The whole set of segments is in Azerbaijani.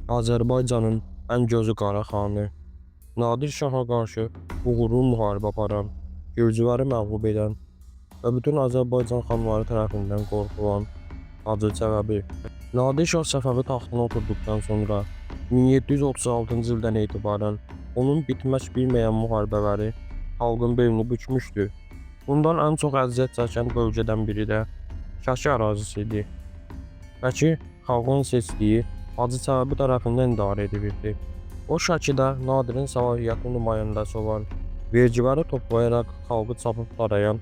Azərbaycanın ən gözü qara xanı, Nadir Şaha qarşı uğurlu müharibə aparan, Gürcüləri məğlub edən və bütün Azərbaycan xanları tərəfindən qorxulan Hacı Çələbi. Nadir Şah Səfəvi taxtına oturduqdan sonra 1736-cı ildən etibarən onun bitmək bilməyən müharibələri xalqın belini bükmüşdü. Bundan ən çox əziyyət çəkən bölgədən biri də Şəki ərazisi idi. Şəki xalqın seçdiyi Hacı Çələbi tərəfindən idarə edilirdi. O Şəkidə Nadirin səlahiyyətli nümayəndəsi olan, vergiləri toplayaraq xalqı çapıb tarayan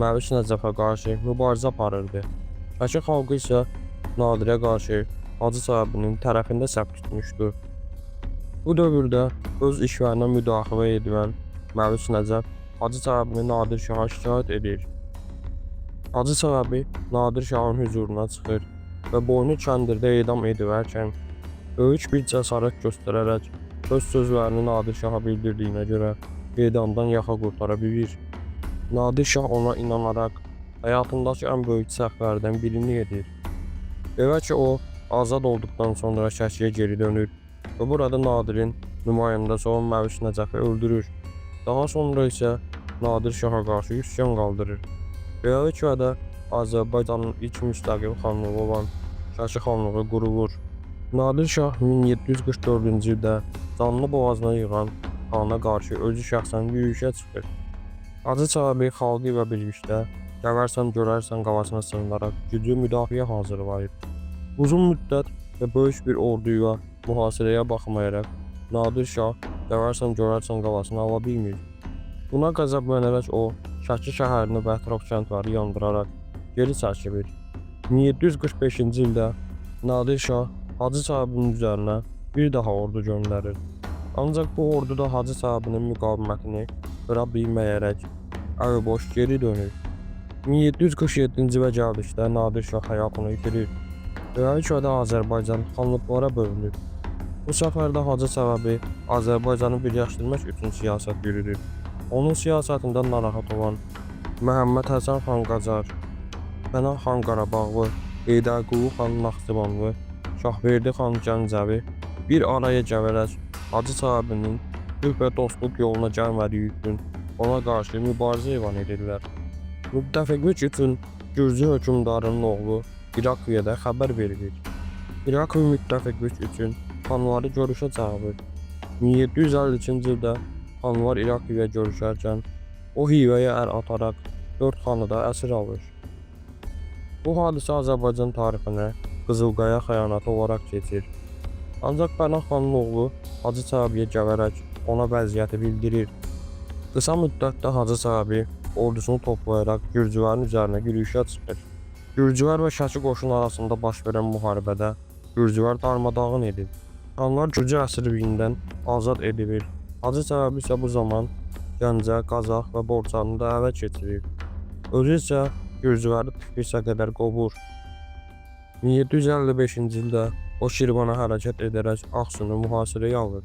Məvis Nəcəfə qarşı mübarizə aparırdı. Şəki xalqı isə Nadirə qarşı Hacı Çələbinin tərəfində səf tutmuşdu. Bu dövrdə öz işlərinə müdaxilə edilən Məvis Nəcəf Hacı Çələbini Nadir Şaha şikayət edir. Hacı Çələbi Nadir Şahın hüzuruna çıxır və boynu kəndirdə edam edilərkən böyük bir cəsarət göstərərək öz sözlərini Nadir Şaha bildirdiyinə görə edamdan yaxa qurtara bilir. Nadir Şah ona inanaraq həyatındakı ən böyük səhvlərdən birini edir. Belə ki, o azad olduqdan sonra Şəkiyə geri dönür və burada Nadirin nümayəndəsi olan Məvis Nəcəfi öldürür. Daha sonra isə Nadir Şaha qarşı üsyan qaldırır. Beləliklə də Azərbaycanın ilk müstəqil xanlığı olan Şəki xanlığı qurulur. Nadir Şah 1744-cü ildə canını boğazına yığan xana qarşı özü şəxsən yürüyüşə çıxır. Hacı Çələbi xalqı ilə birlikdə gələrsən görərsən qalasına sığınaraq güclü müdafiə hazırlayır. Uzun müddət və böyük bir orduyla mühasirəyə baxmayaraq Nadir Şah gələrsən görərsən qalasını ala bilmir. Buna qəzəblənərək o Şəki şəhərini və ətraf kəndləri yandıraraq geri çəkilir. 1745-ci ildə Nadir Şah Hacı Çələbinin üzərinə bir daha ordu göndərir. Ancaq bu orduda Hacı Çələbinin müqavimətini qıra bilməyərək əliboş geri dönür. 1747-ci və gəldikdə Nadir Şah həyatını itirir. Beləliklə də Azərbaycan xanlıqlara bölünür. Bu səfərdə Hacı Çələbi Azərbaycanı birləşdirmək üçün siyasət yürüdür. Onun siyasətindən narahat olan Məhəmməd Həsən xan Qacar, Pənah xan Qarabağlı, Heydərqulu xan Naxçıvanlı, Şahverdi xan Gəncəvi bir araya gələrək Hacı Çələbinin sülh və dostluq yoluna gəlmədiyi üçün ona qarşı mübarizə elan edirlər. Müttəfiqlik üçün Gürcü hökmdarının oğlu İrakliyə xəbər verilir. İrakli müttəfiqlik üçün xanları görüşə çağırır. 1752-ci ildə xanlar İrakliyə görüşərkən o hiyləyə əl ataraq 4 xanı da əsir alır. Bu hadisə Azərbaycan tarixinə Qızılqaya xəyanəti olaraq keçir. Ancaq Pənah xanın oğlu Hacı Çələbiyə gələrək ona vəziyyəti bildirir. Qısa müddətdə Hacı Çələbi ordusunu toplayaraq Gürcülərin üzərinə yürüyüşə çıxır. Gürcülər və Şəki qoşunu arasında baş verən müharibədə Gürcülər darmadağın edir. Xanlar Gürcü əsirliyindən azad edilir. Hacı Çələbi isə bu zaman Gəncə, Qazax və Borçanı da ələ keçirir. Özü isə Gürcüləri Tiflisə qədər qovur. 1755-ci ildə o Şirvana hərəkət edərək Ağsunu mühasirəyə alır.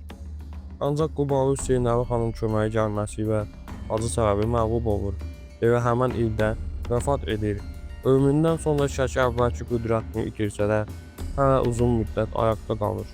Ancaq Qubalı Hüseynəli xanın köməyi gəlməsi ilə Hacı Çələbi məğlub olur və həmən ildə vəfat edir. Ölümündən sonra Şəki əvvəlki qüdrətini itirsə də, hələ uzun müddət ayaqda qalır.